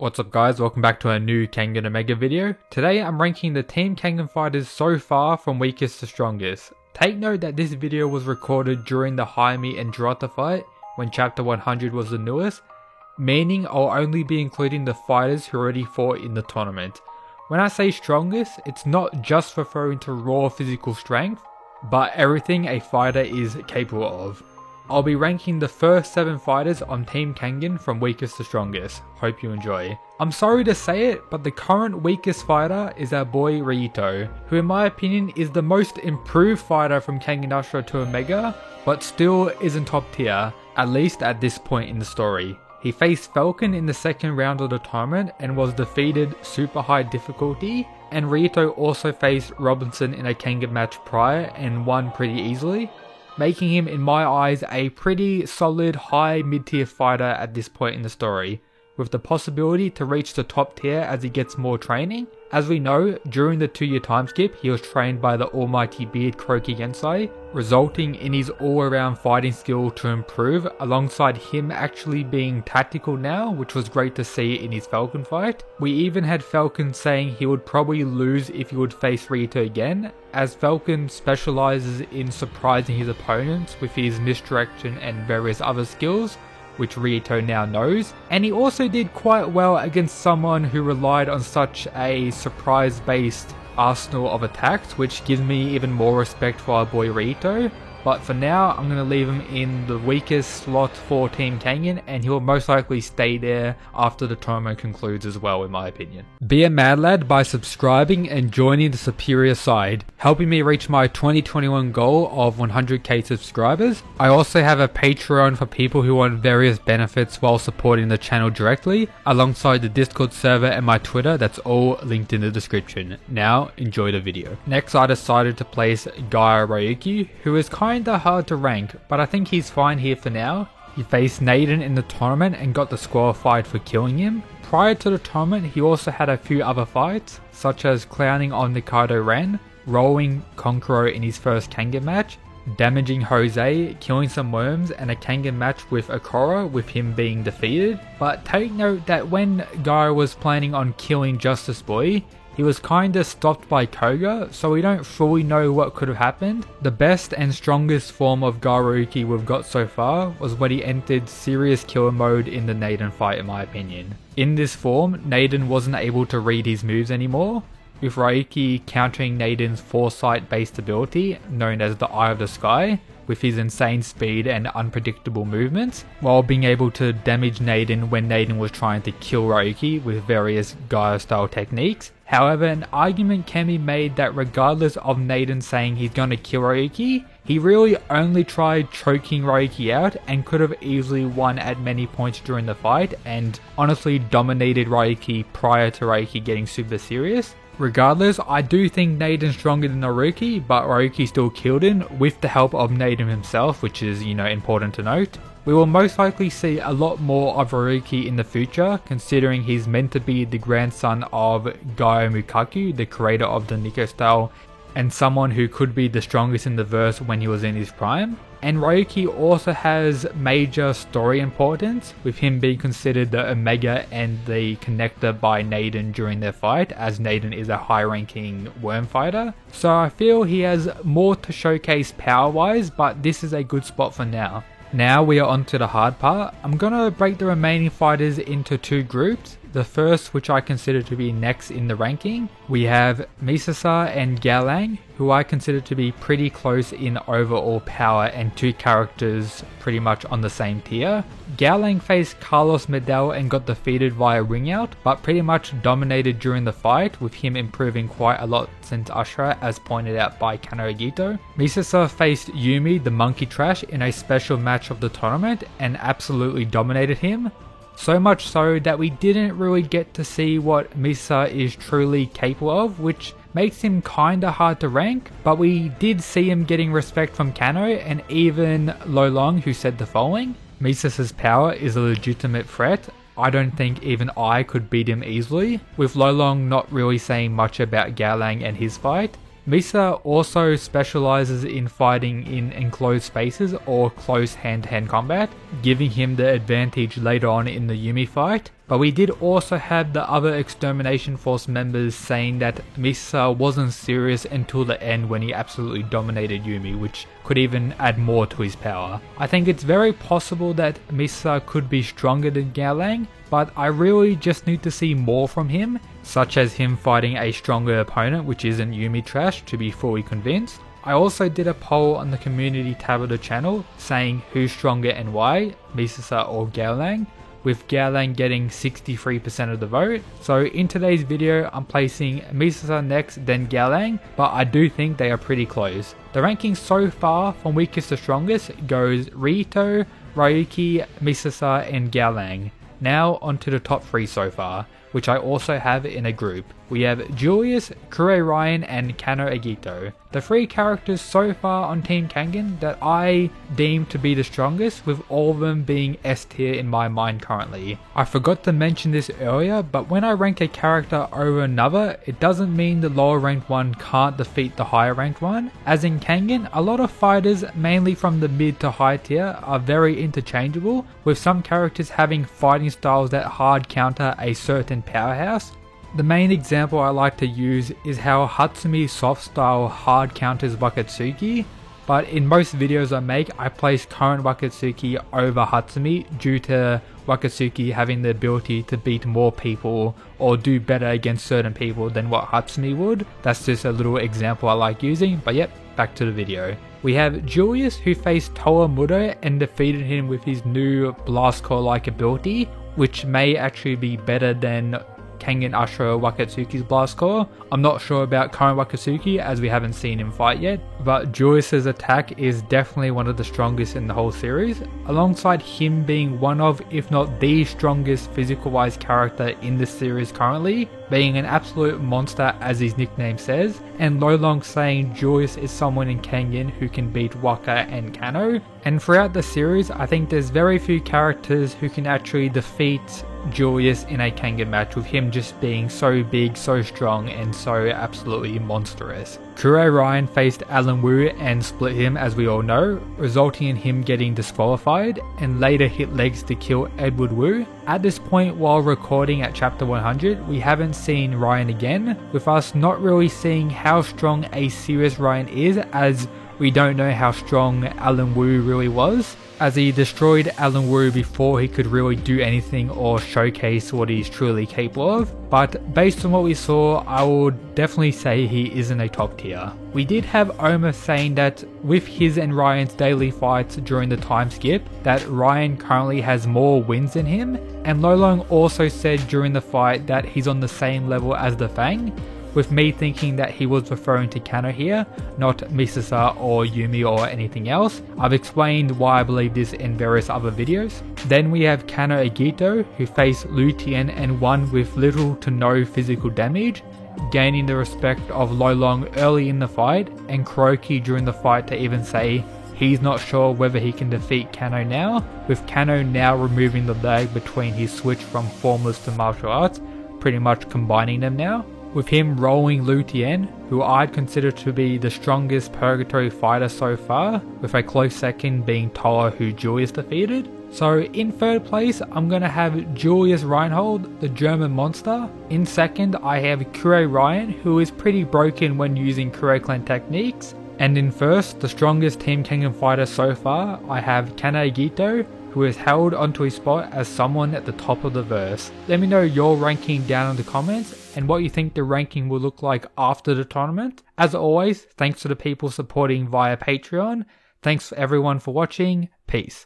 What's up guys, welcome back to a new Kengan Omega video. Today I'm ranking the Team Kengan fighters so far from weakest to strongest. Take note that this video was recorded during the Jaime and Jurata fight when chapter 100 was the newest, meaning I'll only be including the fighters who already fought in the tournament. When I say strongest, it's not just referring to raw physical strength, but everything a fighter is capable of. I'll be ranking the first 7 fighters on Team Kengan from weakest to strongest. Hope you enjoy. I'm sorry to say it, but the current weakest fighter is our boy Ryuto, who in my opinion is the most improved fighter from Kengan Ashura to Omega, but still isn't top tier, at least at this point in the story. He faced Falcon in the second round of the tournament and was defeated super high difficulty, and Ryuto also faced Robinson in a Kengan match prior and won pretty easily, making him in my eyes a pretty solid high mid-tier fighter at this point in the story, with the possibility to reach the top tier as he gets more training. As we know, during the 2-year time skip he was trained by the almighty Beard Kuroki Gensai, resulting in his all-around fighting skill to improve alongside him actually being tactical now, which was great to see in his Falcon fight. We even had Falcon saying he would probably lose if he would face Ryuto again, as Falcon specializes in surprising his opponents with his misdirection and various other skills, which Ryuto now knows, and he also did quite well against someone who relied on such a surprise-based arsenal of attacks, which gives me even more respect for our boy Ryuto. But for now, I'm going to leave him in the weakest slot for Team Kengan, and he'll most likely stay there after the tournament concludes as well, in my opinion. Be a mad lad by subscribing and joining the superior side, helping me reach my 2021 goal of 100k subscribers. I also have a Patreon for people who want various benefits while supporting the channel directly, alongside the Discord server and my Twitter. That's all linked in the description. Now, enjoy the video. Next, I decided to place Gaia Ryuki, who is kinda hard to rank, but I think he's fine here for now. He faced Naden in the tournament and got disqualified for killing him. Prior to the tournament, he also had a few other fights, such as clowning on Nikaido Ren, rolling Konkuro in his first Kengan match, damaging Jose, killing some worms, and a Kengan match with Akora with him being defeated. But take note that when Gaia was planning on killing Justice Boy, he was kinda stopped by Koga, so we don't fully know what could have happened. The best and strongest form of Gaia Ryuki we've got so far was when he entered serious killer mode in the Naden fight, in my opinion. In this form, Naden wasn't able to read his moves anymore, with Ryuki countering Naden's foresight based ability, known as the Eye of the Sky, with his insane speed and unpredictable movements, while being able to damage Naden when Naden was trying to kill Ryuki with various Gaia style techniques. However, an argument can be made that regardless of Naden saying he's gonna kill Ryuki, he really only tried choking Ryuki out and could have easily won at many points during the fight, and honestly dominated Ryuki prior to Ryuki getting super serious. Regardless, I do think Naden's stronger than Ryuki, but Ryuki still killed him with the help of Naden himself, which is, important to note. We will most likely see a lot more of Ryuki in the future, considering he's meant to be the grandson of Gaia Mukaku, the creator of the Nico style, and someone who could be the strongest in the verse when he was in his prime. And Ryuki also has major story importance, with him being considered the Omega and the connector by Naden during their fight, as Naden is a high-ranking worm fighter. So I feel he has more to showcase power-wise, but this is a good spot for now. Now we are on to the hard part. I'm gonna break the remaining fighters into 2 groups. The first, which I consider to be next in the ranking, we have Misasa and Galang, who I consider to be pretty close in overall power and 2 characters pretty much on the same tier. Galang faced Carlos Medel and got defeated via ring out, but pretty much dominated during the fight, with him improving quite a lot since Ashura, as pointed out by Kanaragito. Misasa faced Yumi, the monkey trash, in a special match of the tournament and absolutely dominated him. So much so that we didn't really get to see what Misa is truly capable of, which makes him kinda hard to rank, but we did see him getting respect from Kano and even Lolong, who said the following: Misa's power is a legitimate threat. I don't think even I could beat him easily, with Lolong not really saying much about Galang and his fight. Misa also specializes in fighting in enclosed spaces or close hand-to-hand combat, giving him the advantage later on in the Yumi fight. But we did also have the other Extermination Force members saying that Misa wasn't serious until the end when he absolutely dominated Yumi, which could even add more to his power. I think it's very possible that Misa could be stronger than Gao Lang, but I really just need to see more from him, such as him fighting a stronger opponent which isn't Yumi trash to be fully convinced. I also did a poll on the community tab of the channel saying who's stronger and why, Misasa or Gao Lang, with Gao Lang getting 63% of the vote. So in today's video I'm placing Misasa next, then Gao Lang, but I do think they are pretty close. The ranking so far from weakest to strongest goes Rito, Ryuki, Misasa and Gao Lang. Now onto the top 3 so far, which I also have in a group. We have Julius, Kure Ryan and Kano Agito. The 3 characters so far on Team Kangen that I deem to be the strongest, with all of them being S tier in my mind currently. I forgot to mention this earlier, but when I rank a character over another, it doesn't mean the lower ranked one can't defeat the higher ranked one. As in Kangen, a lot of fighters, mainly from the mid to high tier, are very interchangeable, with some characters having fighting styles that hard counter a certain powerhouse. The main example I like to use is how Hatsumi soft style hard counters Wakatsuki, but in most videos I make I place current Wakatsuki over Hatsumi due to Wakatsuki having the ability to beat more people or do better against certain people than what Hatsumi would. That's just a little example I like using, but yep, back to the video. We have Julius, who faced Toa Mudo and defeated him with his new Blast Core like ability, which may actually be better than Kangen Ashura Wakatsuki's Blast Core. I'm not sure about current Wakatsuki as we haven't seen him fight yet, but Julius's attack is definitely one of the strongest in the whole series, alongside him being one of, if not the strongest physical wise character in the series currently, being an absolute monster as his nickname says, and Lolong saying Julius is someone in Kangen who can beat Waka and Kano. And throughout the series I think there's very few characters who can actually defeat Julius in a Kangen match, with him just being so big, so strong and so absolutely monstrous. Kure Ryan faced Alan Wu and split him as we all know, resulting in him getting disqualified, and later hit legs to kill Edward Wu. At this point while recording at chapter 100 we haven't seen Ryan again, with us not really seeing how strong a serious Ryan is, as we don't know how strong Alan Wu really was, as he destroyed Alan Wu before he could really do anything or showcase what he's truly capable of. But based on what we saw, I would definitely say he isn't a top tier. We did have Oma saying that with his and Ryan's daily fights during the time skip, that Ryan currently has more wins than him, and Lolong also said during the fight that he's on the same level as the Fang, with me thinking that he was referring to Kano here, not Misasa or Yumi or anything else. I've explained why I believe this in various other videos. Then we have Kano Agito, who faced Lu Tien and won with little to no physical damage, gaining the respect of Lolong early in the fight, and Kuroki during the fight to even say he's not sure whether he can defeat Kano now, with Kano now removing the leg between his switch from formless to martial arts, pretty much combining them now, with him rolling Lu Tien, who I'd consider to be the strongest Purgatory fighter so far, with a close second being Toa, who Julius defeated. So in third place I'm going to have Julius Reinhold, the German monster. In second I have Kure Ryan, who is pretty broken when using Kure Clan techniques. And in first, the strongest Team Kangen fighter so far, I have Kano Agito, who has held onto his spot as someone at the top of the verse. Let me know your ranking down in the comments and what you think the ranking will look like after the tournament. As always, thanks to the people supporting via Patreon. Thanks everyone for watching. Peace.